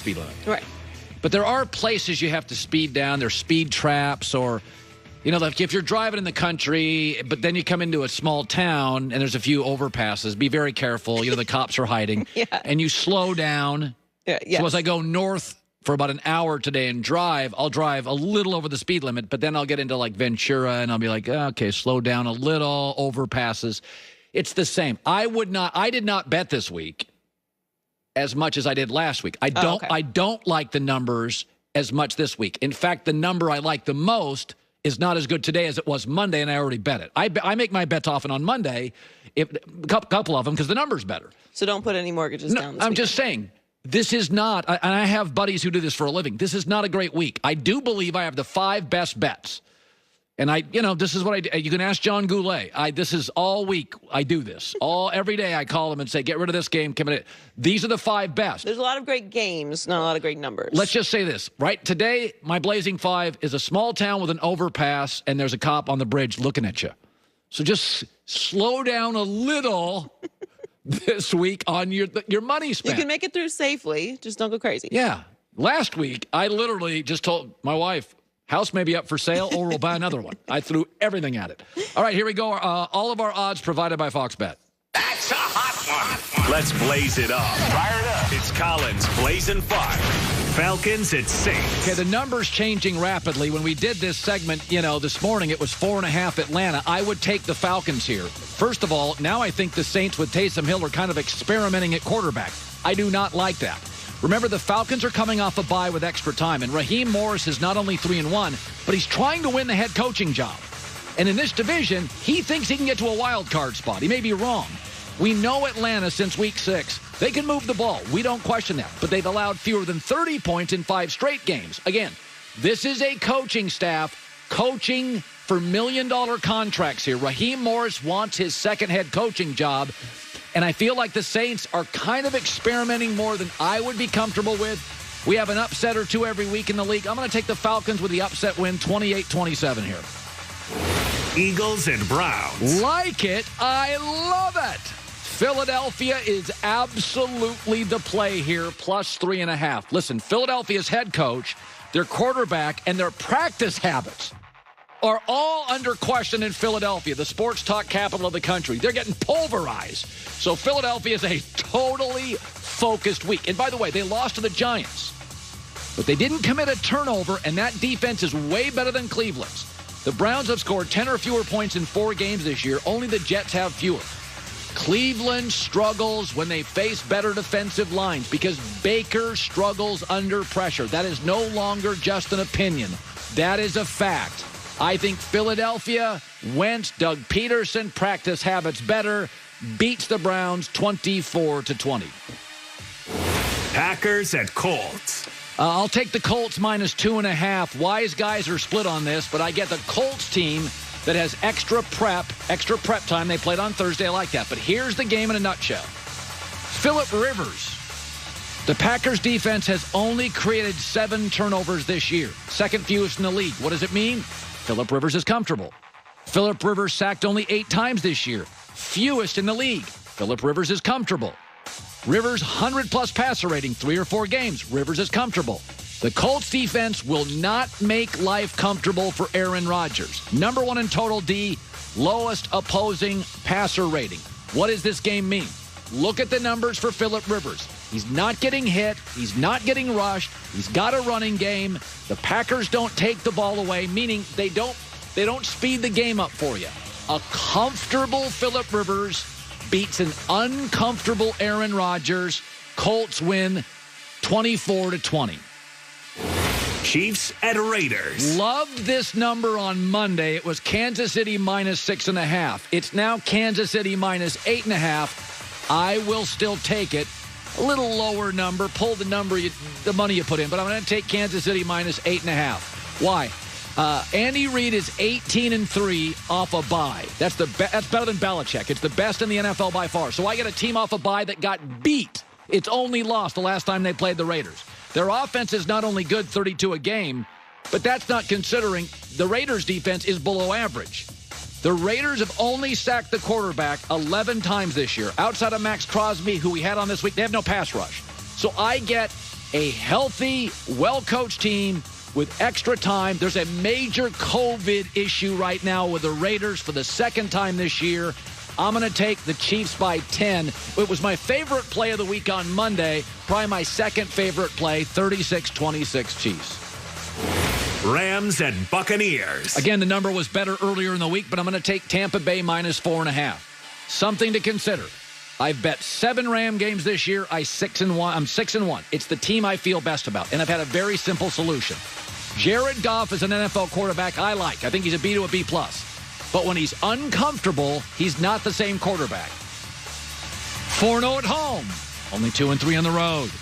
speed limit. Right. But there are places you have to speed down. There's speed traps or, like if you're driving in the country, but then you come into a small town and there's a few overpasses, be very careful. The cops are hiding. Yeah. And you slow down. Yeah, yes. So as I go north for about an hour today and I'll drive a little over the speed limit, but then I'll get into like Ventura and I'll be like, okay, slow down a little, overpasses. It's the same. I did not bet this week as much as I did last week. I don't like the numbers as much this week. In fact, the number I like the most is not as good today as it was Monday, and I already bet it. I make my bets often on Monday, a couple of them, because the number's better. So don't put any mortgages down this I'm weekend. just saying, this is not, and I have buddies who do this for a living, this is not a great week. I do believe I have the 5 best bets. And this is what I do. You can ask John Goulet. This is all week I do this. Every day I call him and say, get rid of this game. These are the 5 best. There's a lot of great games, not a lot of great numbers. Let's just say this, right? Today, my Blazing 5 is a small town with an overpass, and there's a cop on the bridge looking at you. So just slow down a little this week on your money spent. You can make it through safely. Just don't go crazy. Yeah. Last week, I literally just told my wife, house may be up for sale, or we'll buy another one. I threw everything at it. All right, here we go. All of our odds provided by Fox Bet. That's a hot one. Let's blaze it up. Fire it up. It's Colin's Blazing 5. Falcons at Saints. Okay, the numbers changing rapidly. When we did this segment, this morning, it was 4.5 Atlanta. I would take the Falcons here. First of all, now I think the Saints with Taysom Hill are kind of experimenting at quarterback. I do not like that. Remember, the Falcons are coming off a bye with extra time, and Raheem Morris is not only 3-1, but he's trying to win the head coaching job. And in this division, he thinks he can get to a wild card spot. He may be wrong. We know Atlanta since week 6. They can move the ball. We don't question that. But they've allowed fewer than 30 points in 5 straight games. Again, this is a coaching staff coaching for million-dollar contracts here. Raheem Morris wants his second head coaching job. And I feel like the Saints are kind of experimenting more than I would be comfortable with. We have an upset or two every week in the league. I'm going to take the Falcons with the upset win, 28-27 here. Eagles and Browns. Like it. I love it. Philadelphia is absolutely the play here, plus 3.5. Listen, Philadelphia's head coach, their quarterback, and their practice habits are all under question in Philadelphia, the sports talk capital of the country. They're getting pulverized. So Philadelphia is a totally focused week. And by the way, they lost to the Giants. But they didn't commit a turnover, and that defense is way better than Cleveland's. The Browns have scored 10 or fewer points in 4 games this year. Only the Jets have fewer. Cleveland struggles when they face better defensive lines because Baker struggles under pressure. That is no longer just an opinion. That is a fact. I think Philadelphia, Wentz, Doug Peterson, practice habits better, beats the Browns 24-20. Packers at Colts. I'll take the Colts minus 2.5. Wise guys are split on this, but I get the Colts team that has extra prep time. They played on Thursday. I like that. But here's the game in a nutshell. Phillip Rivers. The Packers defense has only created 7 turnovers this year. Second fewest in the league. What does it mean? Phillip Rivers is comfortable. Phillip Rivers sacked only 8 times this year. Fewest in the league. Phillip Rivers is comfortable. Rivers 100-plus passer rating, 3 or 4 games. Rivers is comfortable. The Colts defense will not make life comfortable for Aaron Rodgers. Number 1 in total D, lowest opposing passer rating. What does this game mean? Look at the numbers for Phillip Rivers. He's not getting hit. He's not getting rushed. He's got a running game. The Packers don't take the ball away, meaning they don't speed the game up for you. A comfortable Phillip Rivers beats an uncomfortable Aaron Rodgers. Colts win 24-20. Chiefs at Raiders. Loved this number on Monday. It was Kansas City minus 6.5. It's now Kansas City minus 8.5. I will still take it. A little lower number. Pull the number, the money you put in. But I'm going to take Kansas City minus 8.5. Why? Andy Reid is 18-3 off a bye. That's better than Belichick. It's the best in the NFL by far. So I get a team off a bye that got beat. It's only lost the last time they played the Raiders. Their offense is not only good, 32 a game, but that's not considering the Raiders' defense is below average. The Raiders have only sacked the quarterback 11 times this year. Outside of Max Crosby, who we had on this week, they have no pass rush. So I get a healthy, well-coached team with extra time. There's a major COVID issue right now with the Raiders for the second time this year. I'm going to take the Chiefs by 10. It was my favorite play of the week on Monday. Probably my second favorite play, 36-26 Chiefs. Rams and Buccaneers. Again, the number was better earlier in the week, but I'm going to take Tampa Bay minus 4.5. Something to consider. I've bet 7 Ram games this year. I'm 6-1. It's the team I feel best about, and I've had a very simple solution. Jared Goff is an NFL quarterback I like. I think he's a B to a B+. But when he's uncomfortable, he's not the same quarterback. 4-0 at home. Only 2-3 on the road.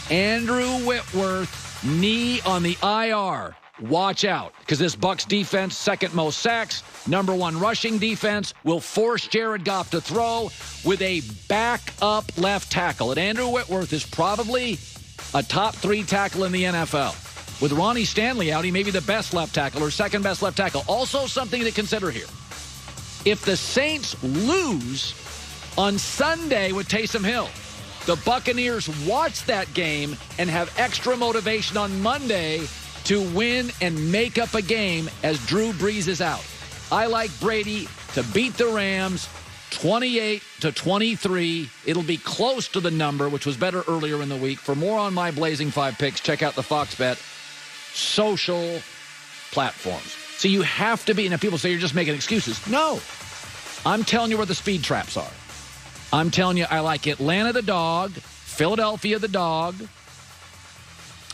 Andrew Whitworth, knee on the IR. Watch out, because this Bucs defense, second most sacks, number 1 rushing defense, will force Jared Goff to throw with a backup left tackle. And Andrew Whitworth is probably a top 3 tackle in the NFL. With Ronnie Stanley out, he may be the best left tackle or second best left tackle. Also something to consider here. If the Saints lose on Sunday with Taysom Hill, the Buccaneers watch that game and have extra motivation on Monday to win and make up a game as Drew Brees is out. I like Brady to beat the Rams 28-23. It'll be close to the number, which was better earlier in the week. For more on my Blazing 5 picks, check out the Fox Bet social platforms. So you have to be, and if people say you're just making excuses, no. I'm telling you where the speed traps are. I'm telling you I like Atlanta the dog, Philadelphia the dog,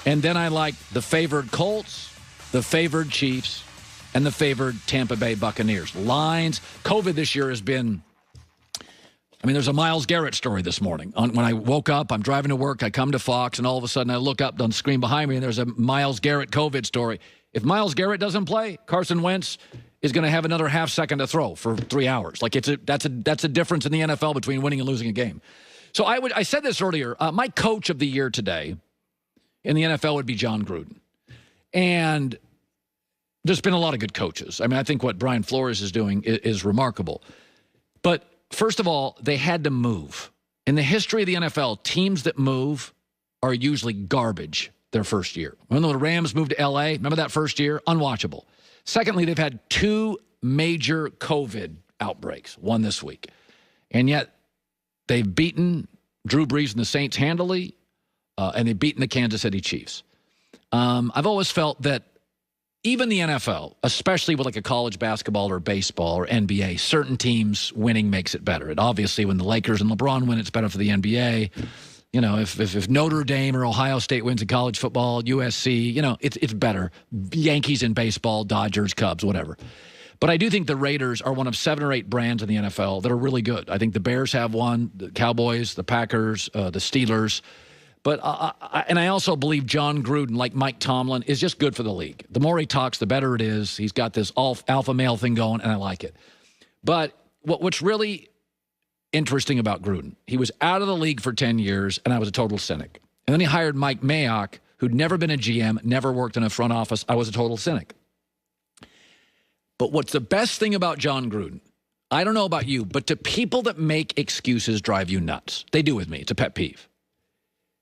and then I like the favored Colts, the favored Chiefs, and the favored Tampa Bay Buccaneers. Lines, COVID this year has been, there's a Myles Garrett story this morning. When I woke up, I'm driving to work, I come to Fox, and all of a sudden I look up on the screen behind me, and there's a Myles Garrett COVID story. If Myles Garrett doesn't play, Carson Wentz is going to have another half second to throw for 3 hours. Like that's a difference in the NFL between winning and losing a game. So I said this earlier. My coach of the year today in the NFL would be John Gruden, and there's been a lot of good coaches. I think what Brian Flores is doing is remarkable, but first of all, they had to move. In the history of the NFL, teams that move are usually garbage their first year. When the Rams moved to L.A., remember that first year? Unwatchable. Secondly, they've had 2 major COVID outbreaks, one this week. And yet they've beaten Drew Brees and the Saints handily, and they've beaten the Kansas City Chiefs. I've always felt that even the NFL, especially with like a college basketball or baseball or NBA, certain teams winning makes it better. And obviously when the Lakers and LeBron win, it's better for the NBA. If Notre Dame or Ohio State wins in college football, USC, it's better. Yankees in baseball, Dodgers, Cubs, whatever. But I do think the Raiders are one of 7 or 8 brands in the NFL that are really good. I think the Bears have one, the Cowboys, the Packers, the Steelers. But I also believe John Gruden, like Mike Tomlin, is just good for the league. The more he talks, the better it is. He's got this alpha male thing going, and I like it. But what's really interesting about Gruden, he was out of the league for 10 years, and I was a total cynic. And then he hired Mike Mayock, who'd never been a GM, never worked in a front office. I was a total cynic. But what's the best thing about John Gruden, I don't know about you, but to people that make excuses drive you nuts. They do with me. It's a pet peeve.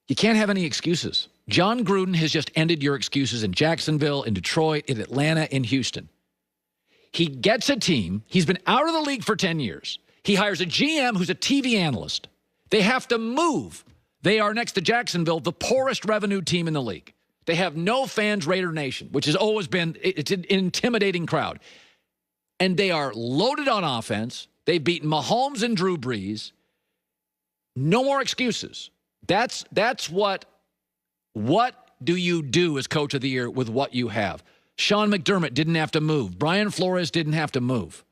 You can't have any excuses. John Gruden has just ended your excuses in Jacksonville, in Detroit, in Atlanta, in Houston. He gets a team. He's been out of the league for 10 years. He hires a GM who's a TV analyst. They have to move. They are, next to Jacksonville, the poorest revenue team in the league. They have no fans, Raider Nation, which has always been, it's an intimidating crowd. And they are loaded on offense. They've beaten Mahomes and Drew Brees. No more excuses. That's what do you do as coach of the year with what you have? Sean McDermott didn't have to move. Brian Flores didn't have to move.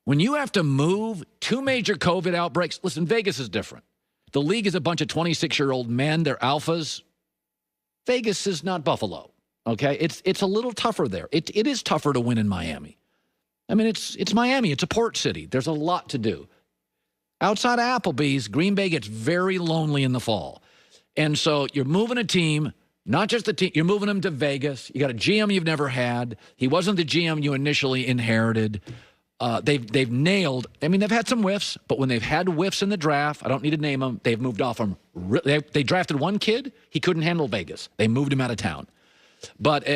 When you have to move, 2 major COVID outbreaks, listen, Vegas is different. The league is a bunch of 26-year-old men. They're alphas. Vegas is not Buffalo, okay? It's a little tougher there. It is tougher to win in Miami. It's Miami. It's a port city. There's a lot to do. Outside of Applebee's, Green Bay gets very lonely in the fall. And so you're moving a team, not just the team, you're moving them to Vegas. You got a GM you've never had. He wasn't the GM you initially inherited. they've nailed. I mean, they've had some whiffs, but when they've had whiffs in the draft, I don't need to name them. They've moved off them. They drafted one kid. He couldn't handle Vegas. They moved him out of town. But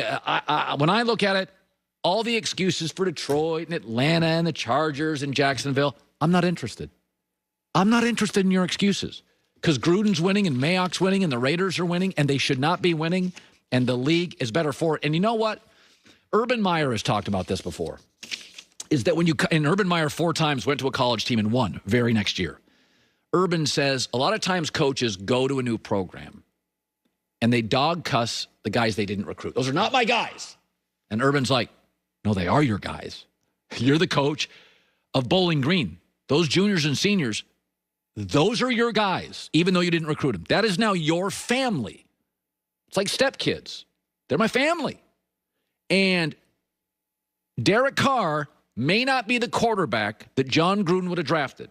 when I look at it, all the excuses for Detroit and Atlanta and the Chargers and Jacksonville, I'm not interested. I'm not interested in your excuses because Gruden's winning and Mayock's winning and the Raiders are winning and they should not be winning and the league is better for it. And you know what? Urban Meyer has talked about this before. Is that when and Urban Meyer 4 times went to a college team and won very next year. Urban says a lot of times coaches go to a new program and they dog cuss the guys they didn't recruit. Those are not my guys. And Urban's like, no, they are your guys. You're the coach of Bowling Green. Those juniors and seniors, those are your guys, even though you didn't recruit them. That is now your family. It's like stepkids. They're my family. And Derek Carr may not be the quarterback that John Gruden would have drafted.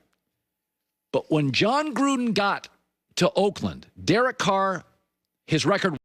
But when John Gruden got to Oakland, Derek Carr, his record